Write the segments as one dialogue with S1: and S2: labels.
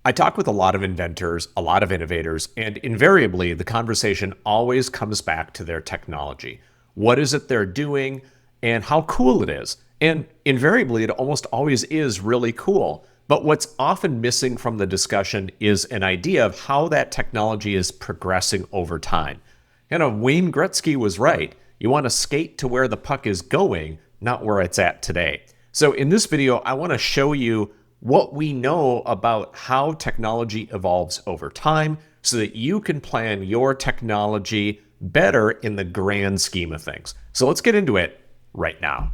S1: I talk with a lot of inventors, a lot of innovators, and invariably the conversation always comes back to their technology. What is it they're doing and how cool it is? And invariably, it almost always is really cool. But what's often missing from the discussion is an idea of how that technology is progressing over time. Wayne Gretzky was right. You want to skate to where the puck is going, not where it's at today. So in this video, I want to show you what we know about how technology evolves over time so that you can plan your technology better in the grand scheme of things. So let's get into it right now.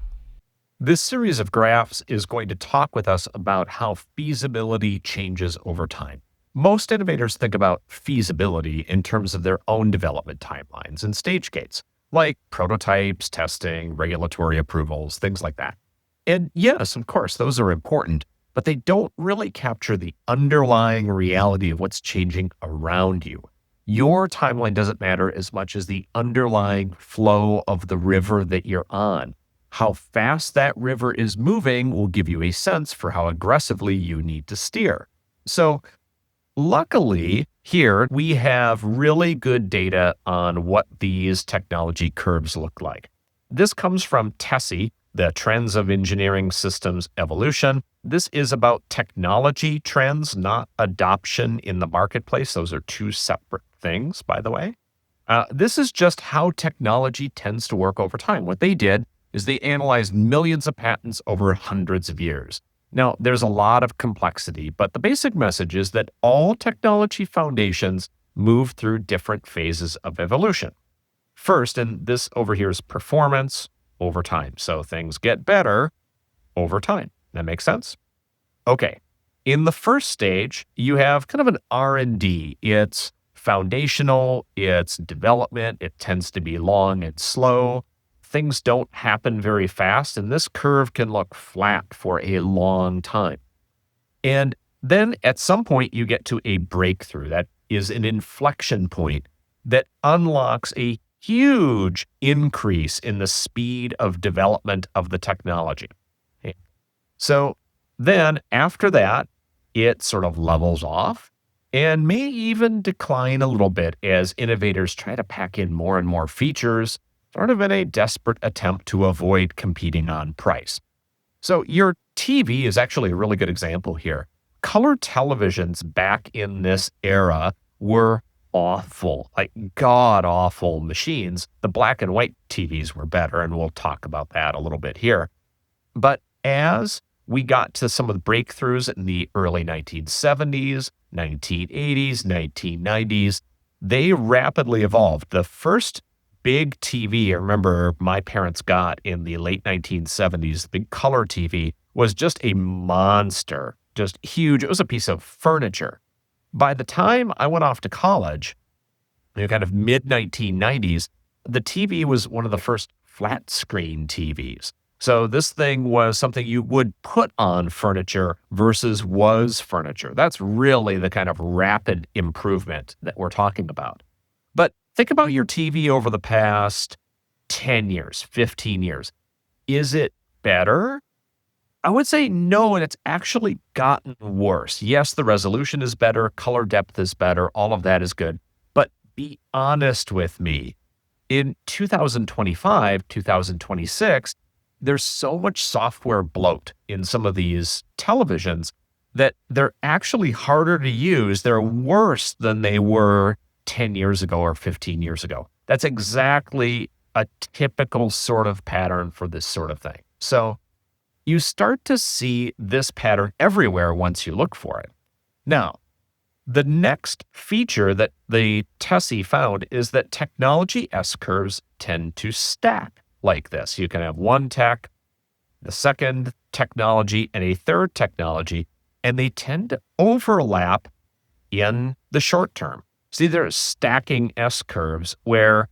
S1: This series of graphs is going to talk with us about how feasibility changes over time. Most innovators think about feasibility in terms of their own development timelines and stage gates, like prototypes, testing, regulatory approvals, things like that. And yes, of course, those are important, but they don't really capture the underlying reality of what's changing around you. Your timeline doesn't matter as much as the underlying flow of the river that you're on. How fast that river is moving will give you a sense for how aggressively you need to steer. So luckily, here we have really good data on what these technology curves look like. This comes from TESE, the Trends of Engineering Systems Evolution. This is about technology trends, not adoption in the marketplace. Those are two separate things, by the way. This is just how technology tends to work over time. What they did is they analyzed millions of patents over hundreds of years. Now, there's a lot of complexity, but the basic message is that all technology foundations move through different phases of evolution. First, and this over here is performance over time. So things get better over time. That makes sense? Okay. In the first stage, you have kind of an R&D. It's foundational, it's development, it tends to be long and slow. Things don't happen very fast, and this curve can look flat for a long time. And then at some point, you get to a breakthrough. That is an inflection point that unlocks a huge increase in the speed of development of the technology. Okay. So then after that, it sort of levels off and may even decline a little bit as innovators try to pack in more and more features, sort of in a desperate attempt to avoid competing on price. So your TV is actually a really good example here. Color televisions back in this era were awful, like god-awful machines. The black and white TVs were better, and we'll talk about that a little bit here. But as we got to some of the breakthroughs in the early 1970s, 1980s, 1990s, they rapidly evolved. The first big TV I remember my parents got in the late 1970s, the big color TV, was just a monster, just huge. It was a piece of furniture. By the time I went off to college, kind of mid-1990s, the TV was one of the first flat screen TVs. So this thing was something you would put on furniture versus was furniture. That's really the kind of rapid improvement that we're talking about. But think about your TV over the past 10 years, 15 years. Is it better? I would say no, and it's actually gotten worse. Yes, the resolution is better, color depth is better, all of that is good. But be honest with me. In 2025, 2026, there's so much software bloat in some of these televisions that they're actually harder to use. They're worse than they were 10 years ago or 15 years ago. That's exactly a typical sort of pattern for this sort of thing. So you start to see this pattern everywhere once you look for it. Now, the next feature that the TESE found is that technology S-curves tend to stack like this. You can have one tech, the second technology, and a third technology, and they tend to overlap in the short term. See, there's stacking S-curves where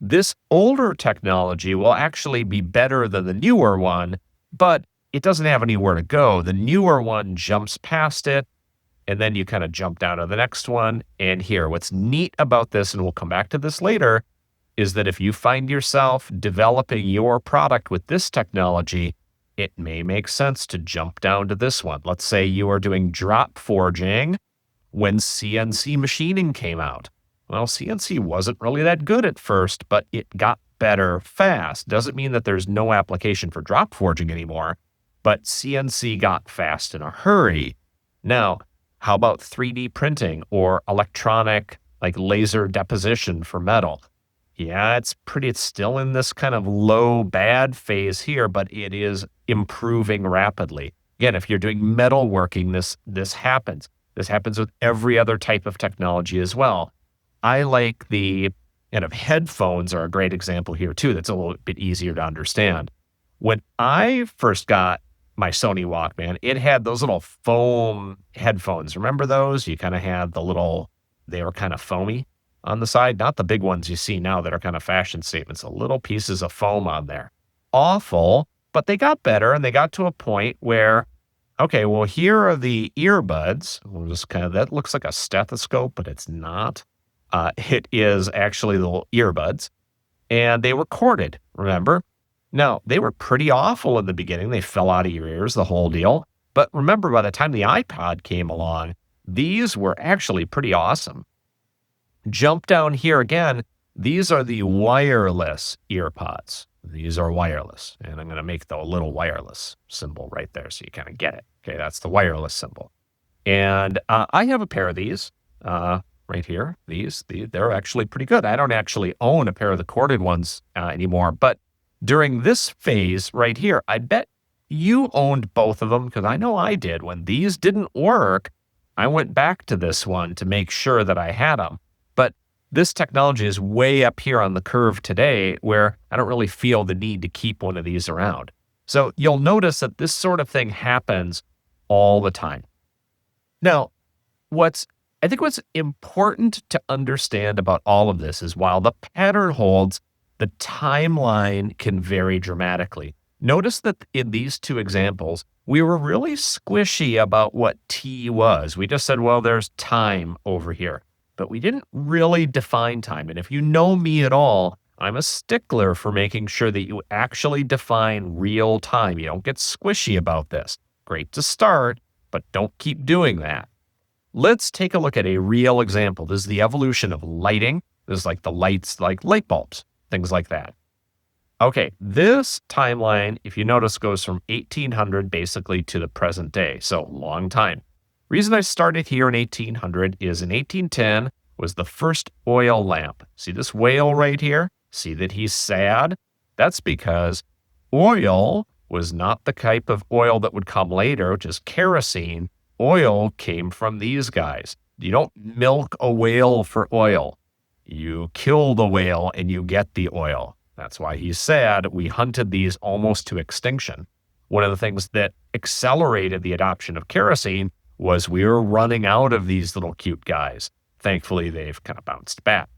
S1: this older technology will actually be better than the newer one, but it doesn't have anywhere to go. The newer one jumps past it, and then you kind of jump down to the next one. And here, what's neat about this, and we'll come back to this later, is that if you find yourself developing your product with this technology, it may make sense to jump down to this one. Let's say you are doing drop forging
S2: when CNC machining came out. Well, CNC wasn't really that good at first, but it got better fast. Doesn't mean that there's no application for drop forging anymore, but CNC got fast in a hurry. Now, how about 3D printing or electronic, like laser deposition for metal? Yeah, it's still in this kind of low bad phase here, but it is improving rapidly. Again, if you're doing metalworking, this happens. This happens with every other type of technology as well. I like the kind of headphones are a great example here too. That's a little bit easier to understand. When I first got my Sony Walkman, it had those little foam headphones. Remember those? You kind of had they were kind of foamy on the side, not the big ones you see now that are kind of fashion statements, the little pieces of foam on there. Awful, but they got better and they got to a point where, okay, well, here are the earbuds. We'll just that looks like a stethoscope, but it's not. It is actually the little earbuds, and they were corded, remember? Now, they were pretty awful in the beginning. They fell out of your ears, the whole deal. But remember, by the time the iPod came along, these were actually pretty awesome. Jump down here again. These are the wireless earpods. These are wireless. And I'm going to make the little wireless symbol right there so you kind of get it. Okay, that's the wireless symbol. And I have a pair of these right here. They're actually pretty good. I don't actually own a pair of the corded ones anymore. But during this phase right here, I bet you owned both of them because I know I did. When these didn't work, I went back to this one to make sure that I had them. But this technology is way up here on the curve today where I don't really feel the need to keep one of these around. So you'll notice that this sort of thing happens all the time. Now, I think what's important to understand about all of this is while the pattern holds, the timeline can vary dramatically. Notice that in these two examples, we were really squishy about what T was. We just said, well, there's time over here, but we didn't really define time. And if you know me at all, I'm a stickler for making sure that you actually define real time. You don't get squishy about this. Great to start, but don't keep doing that. Let's take a look at a real example. This is the evolution of lighting. This is like the lights, like light bulbs, things like that. Okay, this timeline, if you notice, goes from 1800 basically to the present day. So long time. Reason I started here in 1800 is in 1810 was the first oil lamp. See this whale right here? See that he's sad? That's because oil was not the type of oil that would come later, which is kerosene. Oil came from these guys. You don't milk a whale for oil. You kill the whale and you get the oil. That's why he's sad. We hunted these almost to extinction. One of the things that accelerated the adoption of kerosene was we were running out of these little cute guys. Thankfully, they've kind of bounced back.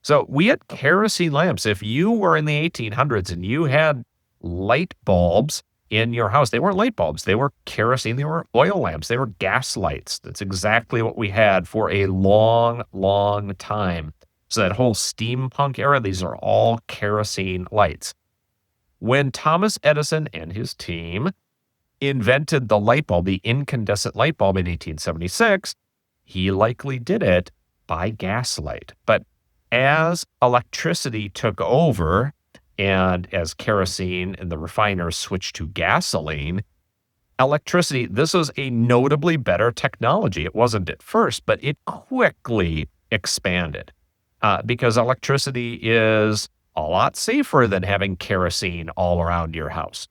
S2: So we had kerosene lamps. If you were in the 1800s and you had light bulbs in your house, they weren't light bulbs. They were kerosene. They were oil lamps. They were gas lights. That's exactly what we had for a long, long time. So that whole steampunk era, these are all kerosene lights. When Thomas Edison and his team invented the light bulb, the incandescent light bulb in 1876, he likely did it by gaslight. But as electricity took over and as kerosene and the refiners switched to gasoline, electricity, this was a notably better technology. It wasn't at first, but it quickly expanded because electricity is a lot safer than having kerosene all around your house.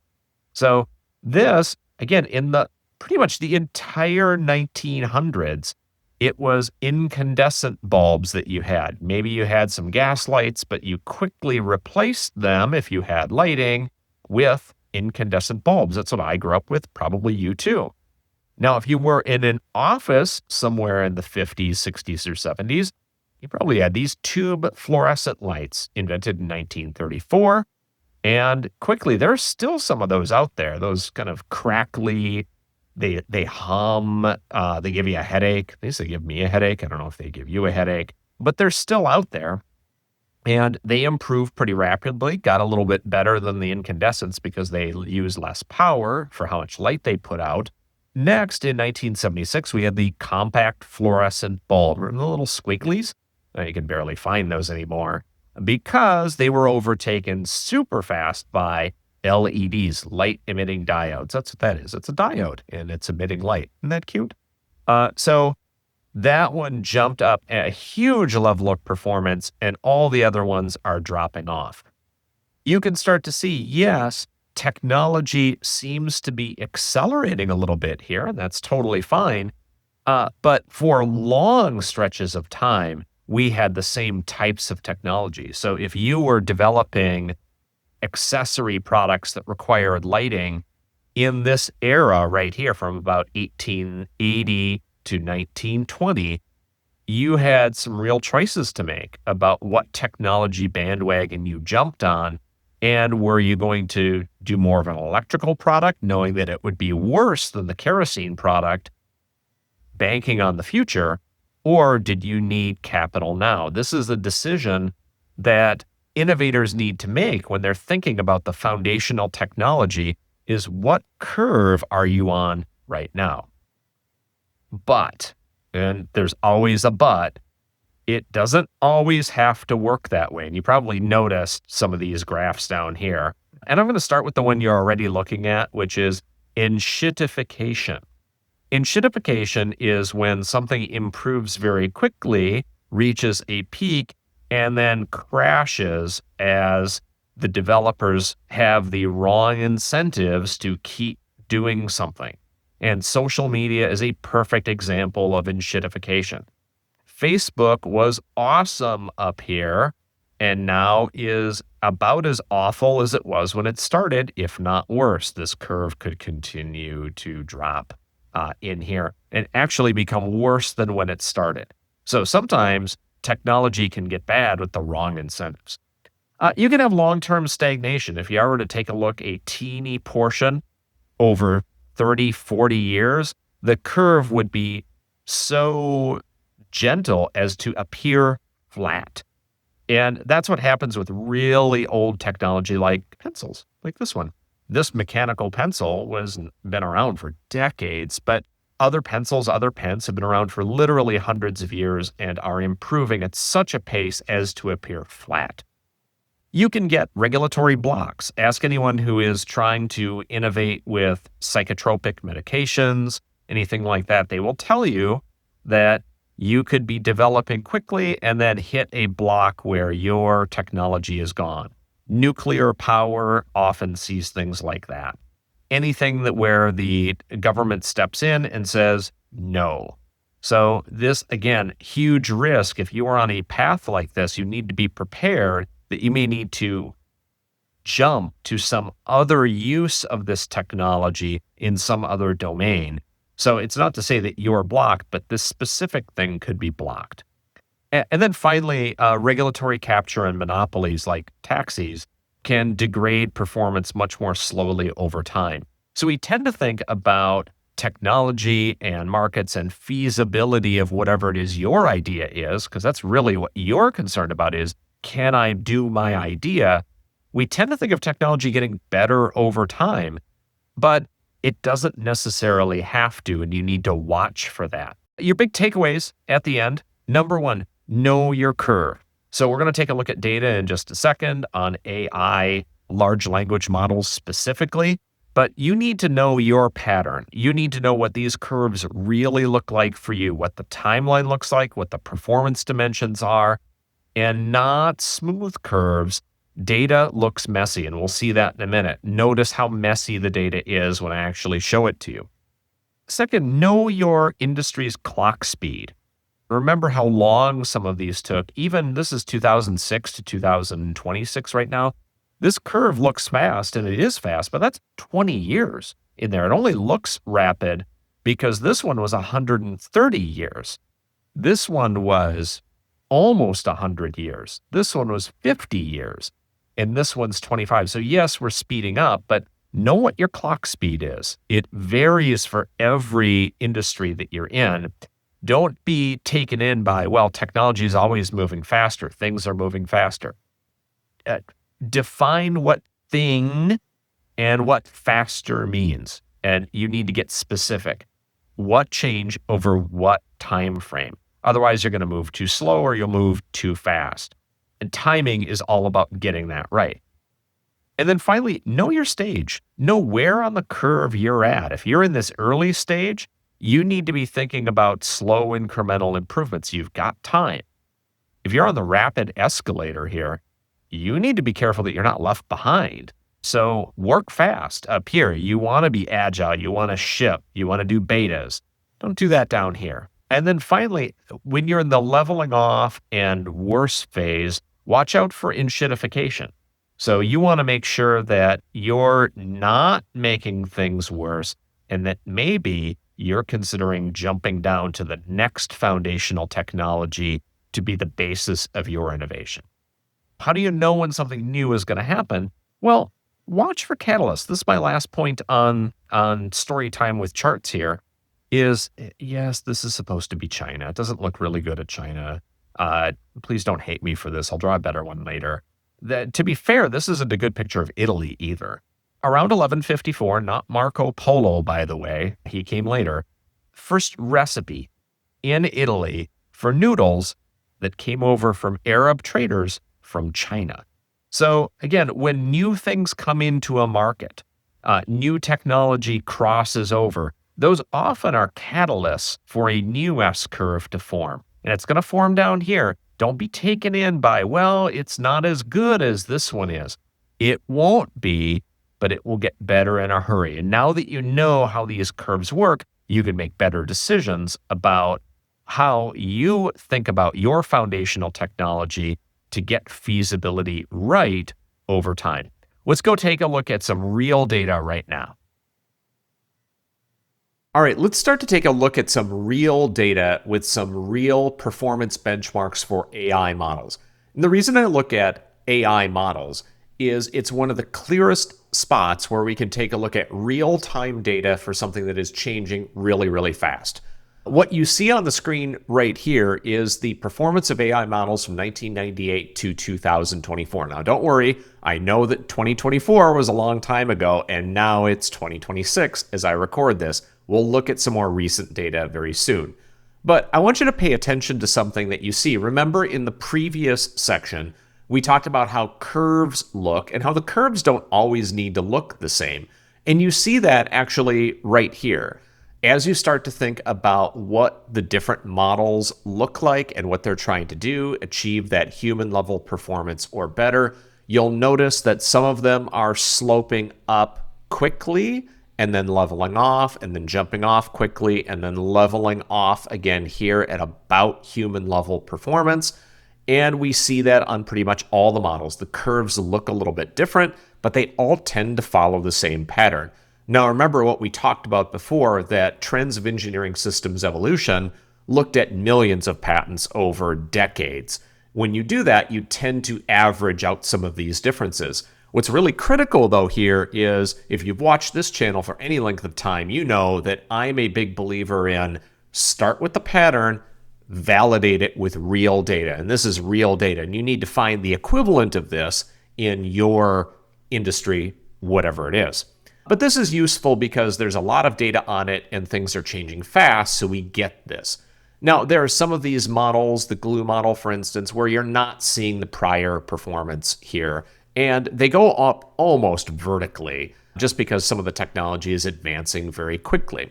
S2: So this, again, in pretty much the entire 1900s, it was incandescent bulbs that you had. Maybe you had some gas lights, but you quickly replaced them, if you had lighting, with incandescent bulbs. That's what I grew up with, probably you too. Now, if you were in an office somewhere in the 50s, 60s, or 70s, you probably had these tube fluorescent lights invented in 1934. And quickly, there's still some of those out there, those kind of crackly, they hum, they give you a headache. They used to give me a headache. I don't know if they give you a headache, but they're still out there. And they improved pretty rapidly, got a little bit better than the incandescents because they use less power for how much light they put out. Next, in 1976, we had the compact fluorescent bulb, the little squigglies. Now, you can barely find those anymore because they were overtaken super fast by LEDs, light emitting diodes. That's what that is. It's a diode and it's emitting light. Isn't that cute? So that one jumped up a huge level of performance, and all the other ones are dropping off. You can start to see, yes, technology seems to be accelerating a little bit here, and that's totally fine. But for long stretches of time, we had the same types of technology. So if you were developing accessory products that required lighting in this era right here from about 1880 to 1920, you had some real choices to make about what technology bandwagon you jumped on. And were you going to do more of an electrical product, knowing that it would be worse than the kerosene product, banking on the future, or did you need capital now? This is a decision that innovators need to make when they're thinking about the foundational technology is what curve are you on right now? But, and there's always a but, it doesn't always have to work that way. And you probably noticed some of these graphs down here. And I'm going to start with the one you're already looking at, which is Enshittification. Enshittification is when something improves very quickly, reaches a peak, and then crashes as the developers have the wrong incentives to keep doing something. And social media is a perfect example of enshittification. Facebook was awesome up here and now is about as awful as it was when it started, if not worse. This curve could continue to drop in here and actually become worse than when it started. So sometimes technology can get bad with the wrong incentives. You can have long-term stagnation. If you were to take a look a teeny portion over 30, 40 years, the curve would be so gentle as to appear flat. And that's what happens with really old technology like pencils, like this one. This mechanical pencil was been around for decades, but other pencils, other pens have been around for literally hundreds of years and are improving at such a pace as to appear flat. You can get regulatory blocks. Ask anyone who is trying to innovate with psychotropic medications, anything like that. They will tell you that you could be developing quickly and then hit a block where your technology is gone. Nuclear power often sees things like that. Anything that where the government steps in and says no. So this, again, huge risk. If you are on a path like this, you need to be prepared that you may need to jump to some other use of this technology in some other domain. So it's not to say that you're blocked, but this specific thing could be blocked. And then finally, regulatory capture and monopolies like taxis can degrade performance much more slowly over time. So we tend to think about technology and markets and feasibility of whatever it is your idea is, because that's really what you're concerned about is, can I do my idea? We tend to think of technology getting better over time, but it doesn't necessarily have to, and you need to watch for that. Your big takeaways at the end. Number one, know your curve. So we're going to take a look at data in just a second on AI, large language models specifically, but you need to know your pattern. You need to know what these curves really look like for you, what the timeline looks like, what the performance dimensions are, and not smooth curves. Data looks messy, and we'll see that in a minute. Notice how messy the data is when I actually show it to you. Second, know your industry's clock speed. Remember how long some of these took. Even this is 2006 to 2026 right now. This curve looks fast, and it is fast, but that's 20 years in there. It only looks rapid because this one was 130 years. This one was almost 100 years. This one was 50 years. And this one's 25. So yes, we're speeding up, but know what your clock speed is. It varies for every industry that you're in. Don't be taken in by, well, technology is always moving faster. Things are moving faster. Define what thing and what faster means. and you need to get specific. What change over what time frame? Otherwise, you're going to move too slow or you'll move too fast. And timing is all about getting that right. And then finally, know your stage. Know where on the curve you're at. If you're in this early stage, you need to be thinking about slow incremental improvements. You've got time. If you're on the rapid escalator here, you need to be careful that you're not left behind. So work fast up here. You want to be agile. You want to ship. You want to do betas. Don't do that down here. And then finally, when you're in the leveling off and worse phase, watch out for enshittification. So you want to make sure that you're not making things worse and that maybe you're considering jumping down to the next foundational technology to be the basis of your innovation. How do you know when something new is going to happen? Well, watch for catalysts. This is my last point on story time with charts here is, yes, this is supposed to be China. It doesn't look really good at China. Please don't hate me for this. I'll draw a better one later. To be fair, this isn't a good picture of Italy either. Around 1154, not Marco Polo, by the way, he came later, first recipe in Italy for noodles that came over from Arab traders from China. So again, when new things come into a market, new technology crosses over, those often are catalysts for a new S-curve to form. And it's going to form down here. Don't be taken in by, well, it's not as good as this one is. It won't be, but it will get better in a hurry. And now that you know how these curves work, you can make better decisions about how you think about your foundational technology to get feasibility right over time. Let's go take a look at some real data right now.
S1: All right, let's start to take a look at some real data with some real performance benchmarks for AI models. And the reason I look at AI models is it's one of the clearest spots where we can take a look at real-time data for something that is changing really, really fast. What you see on the screen right here is the performance of AI models from 1998 to 2024. Now, don't worry. I know that 2024 was a long time ago, and now it's 2026 as I record this. We'll look at some more recent data very soon. But I want you to pay attention to something that you see. Remember in the previous section, we talked about how curves look and how the curves don't always need to look the same. And you see that actually right here. As you start to think about what the different models look like and what they're trying to do, achieve that human level performance or better, you'll notice that some of them are sloping up quickly and then leveling off and then jumping off quickly and then leveling off again here at about human level performance. And we see that on pretty much all the models. The curves look a little bit different, but they all tend to follow the same pattern. Now, remember what we talked about before, that Trends of Engineering Systems Evolution looked at millions of patents over decades. When you do that, you tend to average out some of these differences. What's really critical, though, here is if you've watched this channel for any length of time, you know that I'm a big believer in start with the pattern, validate it with real data. And this is real data. And you need to find the equivalent of this in your industry, whatever it is. But this is useful because there's a lot of data on it and things are changing fast, so we get this. Now, there are some of these models, the glue model, for instance, where you're not seeing the prior performance here. And they go up almost vertically just because some of the technology is advancing very quickly.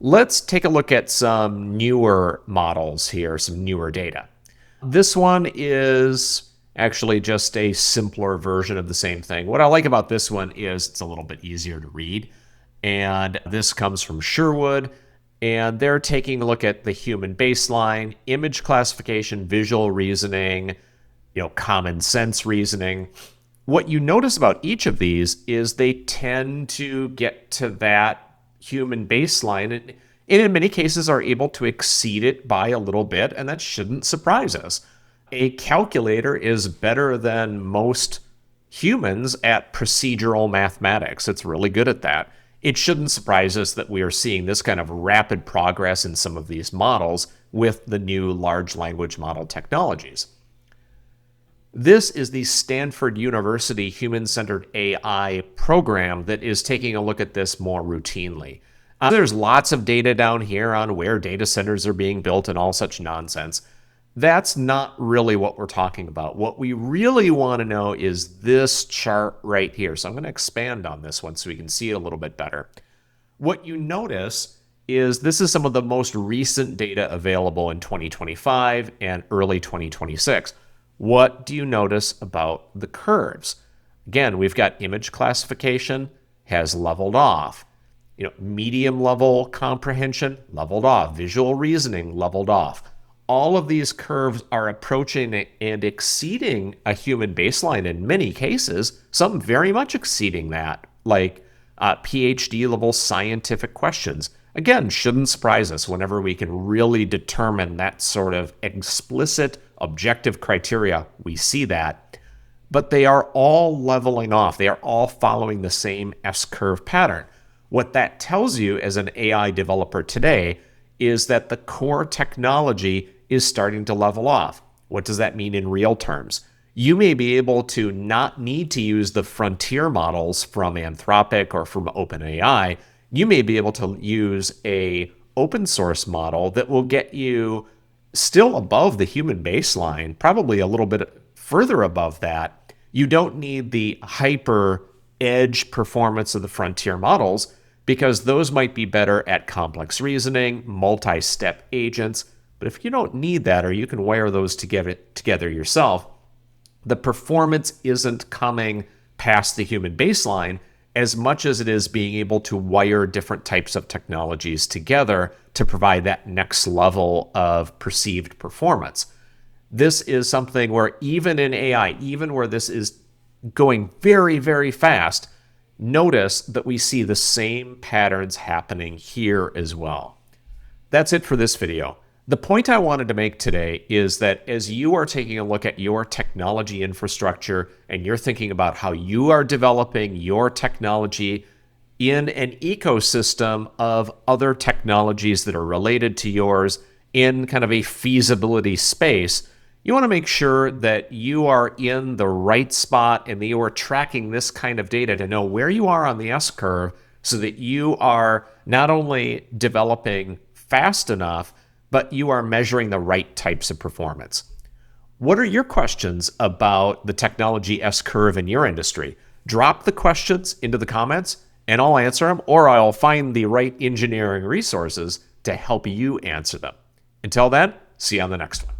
S1: Let's take a look at some newer models here, some newer data. This one is actually just a simpler version of the same thing. What I like about this one is it's a little bit easier to read. And this comes from Sherwood. And they're taking a look at the human baseline, image classification, visual reasoning, common sense reasoning. What you notice about each of these is they tend to get to that human baseline and in many cases are able to exceed it by a little bit, and that shouldn't surprise us. A calculator is better than most humans at procedural mathematics. It's really good at that. It shouldn't surprise us that we are seeing this kind of rapid progress in some of these models with the new large language model technologies. This is the Stanford University Human-Centered AI program that is taking a look at this more routinely. There's lots of data down here on where data centers are being built and all such nonsense. That's not really what we're talking about. What we really want to know is this chart right here. So I'm going to expand on this one so we can see it a little bit better. What you notice is this is some of the most recent data available in 2025 and early 2026. What do you notice about the curves? Again, we've got image classification has leveled off. Medium level comprehension leveled off. Visual reasoning leveled off. All of these curves are approaching and exceeding a human baseline in many cases, some very much exceeding that, like PhD level scientific questions. Again, shouldn't surprise us whenever we can really determine that sort of explicit objective criteria. We see that, but they are all leveling off. They are all following the same S-curve pattern. What that tells you as an AI developer today is that the core technology is starting to level off. What does that mean in real terms? You may be able to not need to use the frontier models from Anthropic or from OpenAI. You may be able to use a open source model that will get you still above the human baseline, probably a little bit further above that. You don't need the hyper edge performance of the frontier models because those might be better at complex reasoning, multi-step agents. But if you don't need that, or you can wire those together yourself, the performance isn't coming past the human baseline as much as it is being able to wire different types of technologies together to provide that next level of perceived performance. This is something where even in AI, even where this is going very, very fast, notice that we see the same patterns happening here as well. That's it for this video. The point I wanted to make today is that as you are taking a look at your technology infrastructure and you're thinking about how you are developing your technology in an ecosystem of other technologies that are related to yours in kind of a feasibility space, you want to make sure that you are in the right spot and that you are tracking this kind of data to know where you are on the S-curve so that you are not only developing fast enough, but you are measuring the right types of performance. What are your questions about the technology S-curve in your industry? Drop the questions into the comments and I'll answer them, or I'll find the right engineering resources to help you answer them. Until then, see you on the next one.